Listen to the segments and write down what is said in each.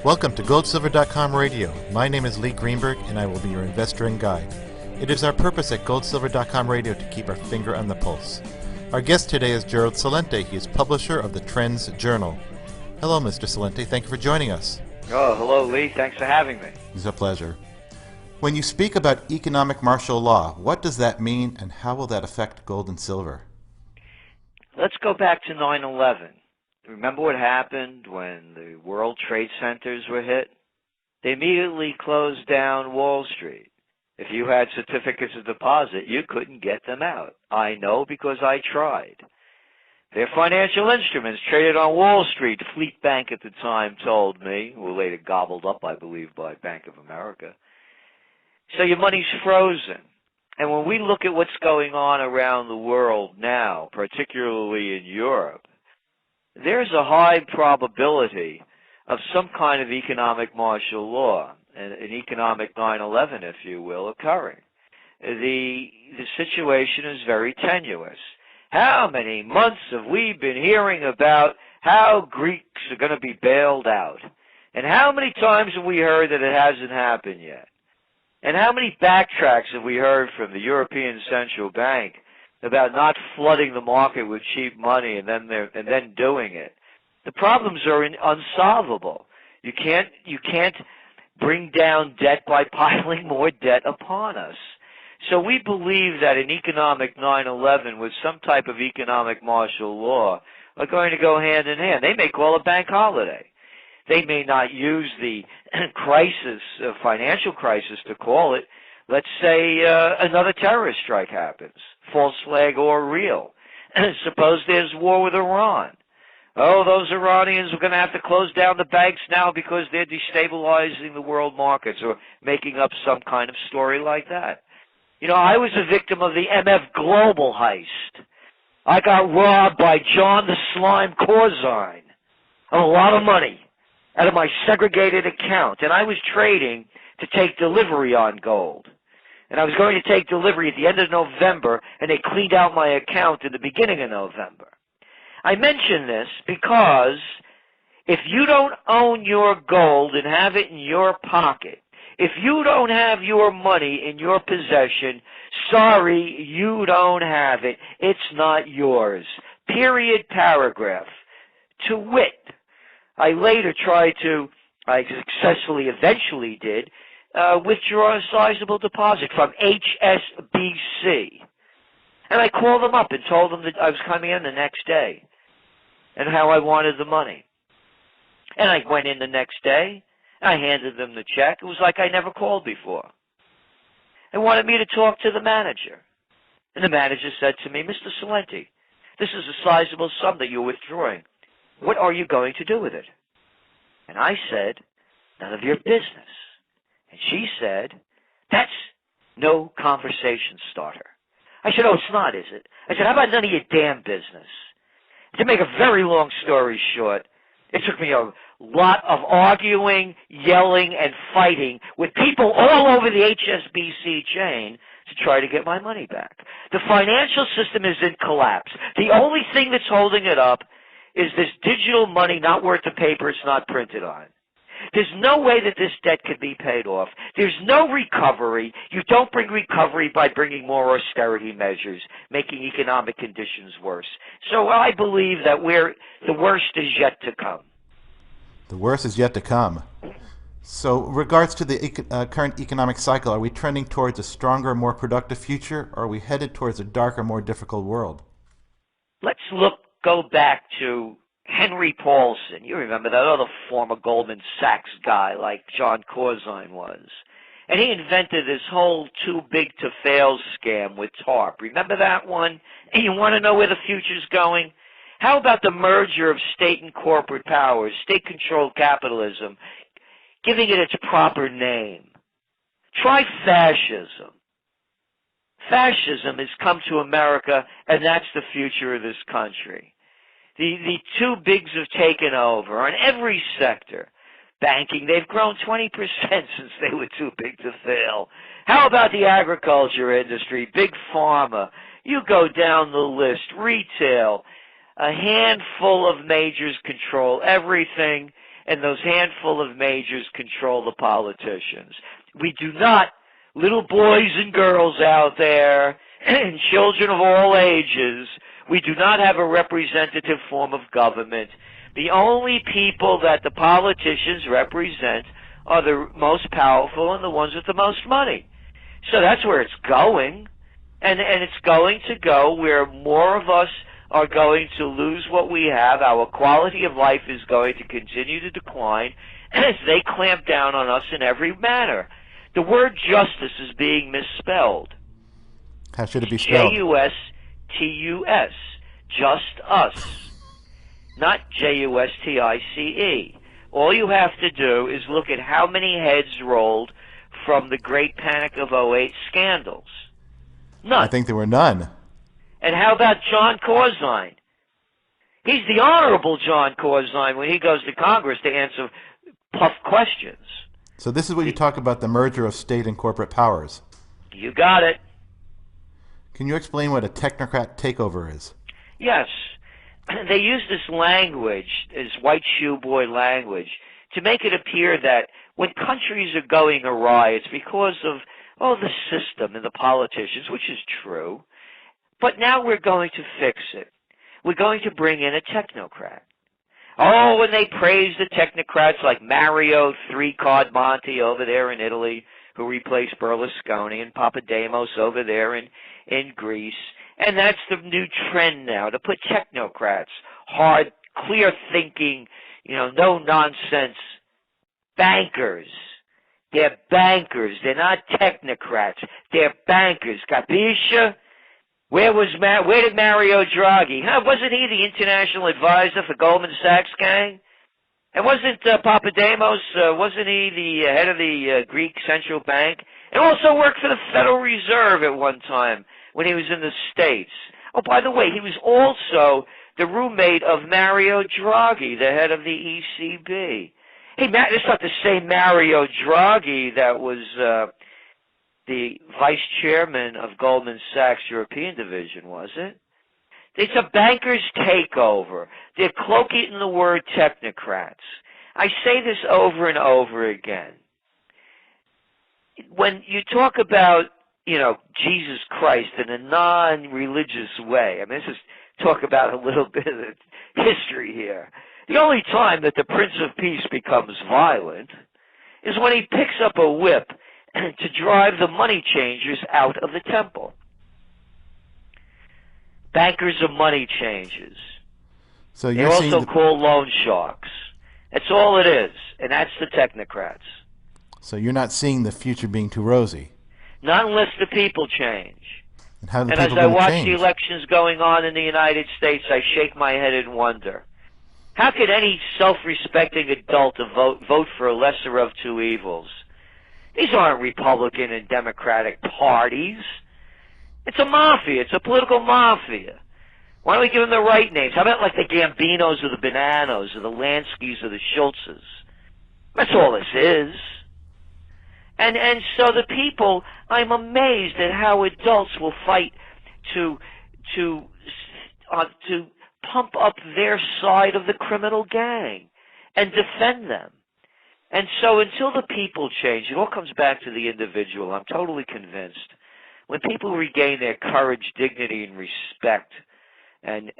Welcome to goldsilver.com radio. My name is Lee Greenberg and I will be your investor and guide. It is our purpose at goldsilver.com radio to keep our finger on the pulse. Our guest today is Gerald Celente. He is publisher of the Trends Journal. Hello, Mr. Celente. Thank you for joining us. Oh, hello, Lee. Thanks for having me. It's a pleasure. When you speak about economic martial law, what does that mean and how will that affect gold and silver? Let's go back to 9/11. Remember what happened when the World Trade Centers were hit? They immediately closed down Wall Street. If you had certificates of deposit, you couldn't get them out. I know because I tried. They're financial instruments traded on Wall Street. Fleet Bank at the time told me, who were later gobbled up, I believe, by Bank of America. So your money's frozen. And when we look at what's going on around the world now, particularly in Europe, there's a high probability of some kind of economic martial law, an economic 9/11, if you will, occurring. The situation is very tenuous. How many months have we been hearing about how Greeks are going to be bailed out? And how many times have we heard that it hasn't happened yet? And how many backtracks have we heard from the European Central Bank about not flooding the market with cheap money and then doing it? The problems are unsolvable. You can't bring down debt by piling more debt upon us. So we believe that an economic 9/11 with some type of economic martial law are going to go hand in hand. They may call a bank holiday. They may not use the crisis, financial crisis, to call it. Let's say another terrorist strike happens, false flag or real. Suppose there's war with Iran. Oh, those Iranians are going to have to close down the banks now because they're destabilizing the world markets, or making up some kind of story like that. You know, I was a victim of the MF Global heist. I got robbed by John the Slime Corzine of a lot of money out of my segregated account, and I was trading to take delivery on gold. And I was going to take delivery at the end of November, and they cleaned out my account at the beginning of November. I mention this because if you don't own your gold and have it in your pocket, if you don't have your money in your possession, sorry, you don't have it. It's not yours. Period, paragraph. To wit, I later I successfully eventually did, withdraw a sizable deposit from HSBC. And I called them up and told them that I was coming in the next day and how I wanted the money. And I went in the next day, and I handed them the check. It was like I never called before. They wanted me to talk to the manager. And the manager said to me, Mr. Celente, this is a sizable sum that you're withdrawing. What are you going to do with it? And I said, none of your business. And she said, that's no conversation starter. I said, oh, it's not, is it? I said, how about none of your damn business? To make a very long story short, it took me a lot of arguing, yelling, and fighting with people all over the HSBC chain to try to get my money back. The financial system is in collapse. The only thing that's holding it up is this digital money not worth the paper it's not printed on. There's no way that this debt could be paid off. There's no recovery. You don't bring recovery by bringing more austerity measures, making economic conditions worse. So I believe that the worst is yet to come. The worst is yet to come. So, regards to the current economic cycle, are we trending towards a stronger, more productive future, or are we headed towards a darker, more difficult world? Let's go back to Henry Paulson. You remember that other former Goldman Sachs guy like John Corzine was. And he invented this whole too big to fail scam with TARP. Remember that one? And you want to know where the future's going? How about the merger of state and corporate powers, state-controlled capitalism, giving it its proper name? Try fascism. Fascism has come to America, and that's the future of this country. The too bigs have taken over on every sector. Banking, they've grown 20% since they were too big to fail. How about the agriculture industry, big pharma? You go down the list, retail. A handful of majors control everything, and those handful of majors control the politicians. We do not, little boys and girls out there, and children of all ages, we do not have a representative form of government. The only people that the politicians represent are the most powerful and the ones with the most money. So that's where it's going. And it's going to go where more of us are going to lose what we have. Our quality of life is going to continue to decline as they clamp down on us in every manner. The word justice is being misspelled. How should it be spelled? J-U-S-T-U-S. Just us. Not J-U-S-T-I-C-E. All you have to do is look at how many heads rolled from the Great Panic of '08 scandals. None. I think there were none. And how about John Corzine? He's the Honorable John Corzine when he goes to Congress to answer tough questions. So this is what you talk about, the merger of state and corporate powers. You got it. Can you explain what a technocrat takeover is? Yes. They use this language, this white shoe boy language, to make it appear that when countries are going awry, it's because of, the system and the politicians, which is true. But now we're going to fix it. We're going to bring in a technocrat. Oh, and they praise the technocrats like Mario Three-Card Monti over there in Italy, who replaced Berlusconi, and Papademos over there in Greece. And that's the new trend now, to put technocrats, hard, clear-thinking, no-nonsense bankers. They're bankers. They're not technocrats. They're bankers. Capisce? Where did Mario Draghi? Wasn't he the international advisor for Goldman Sachs gang? And wasn't Papademos, wasn't he the head of the Greek Central Bank? And also worked for the Federal Reserve at one time when he was in the States. Oh, by the way, he was also the roommate of Mario Draghi, the head of the ECB. Hey, it's not the same Mario Draghi that was the vice chairman of Goldman Sachs European division, was it? It's a banker's takeover. They're cloaking in the word technocrats. I say this over and over again. When you talk about, Jesus Christ in a non-religious way, this is talk about a little bit of history here. The only time that the Prince of Peace becomes violent is when he picks up a whip to drive the money changers out of the temple. Bankers are money changers. So they're also called loan sharks. That's all it is, and that's the technocrats. So you're not seeing the future being too rosy? Not unless the people change. And how are the and people as I watch change? the elections going on in the United States, I shake my head and wonder, how could any self-respecting adult vote for a lesser of two evils? These aren't Republican and Democratic parties. It's a mafia. It's a political mafia. Why don't we give them the right names? How about like the Gambinos or the Bananos or the Lanskys or the Schultzes? That's all this is. And so the people, I'm amazed at how adults will fight to pump up their side of the criminal gang and defend them. And so until the people change, it all comes back to the individual. I'm totally convinced. When people regain their courage, dignity, and respect and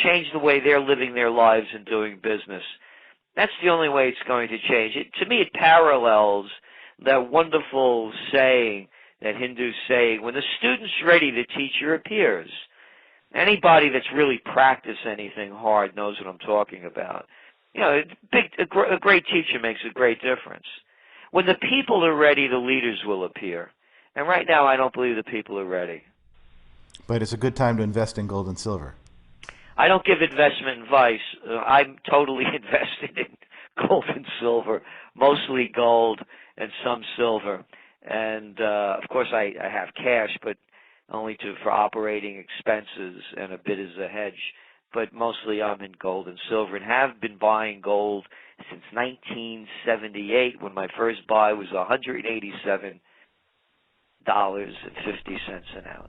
change the way they're living their lives and doing business, that's the only way it's going to change. To me, it parallels that wonderful saying, that Hindu saying, when the student's ready, the teacher appears. Anybody that's really practiced anything hard knows what I'm talking about. A great teacher makes a great difference. When the people are ready, the leaders will appear. And right now, I don't believe the people are ready. But it's a good time to invest in gold and silver. I don't give investment advice. I'm totally invested in gold and silver, mostly gold and some silver. And, of course, I have cash, but only for operating expenses and a bit as a hedge. But mostly I'm in gold and silver and have been buying gold since 1978 when my first buy was $187.50 an ounce.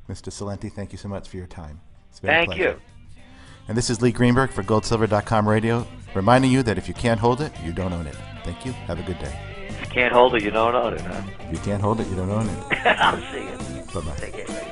Mr. Celente, thank you so much for your time. It's been a Thank pleasure. you. And this is Lee Greenberg for GoldSilver.com Radio, reminding you that if you can't hold it, you don't own it. Thank you. Have a good day. If you can't hold it, you don't own it, huh? If you can't hold it, you don't own it. I'll see you. Bye-bye. Take care.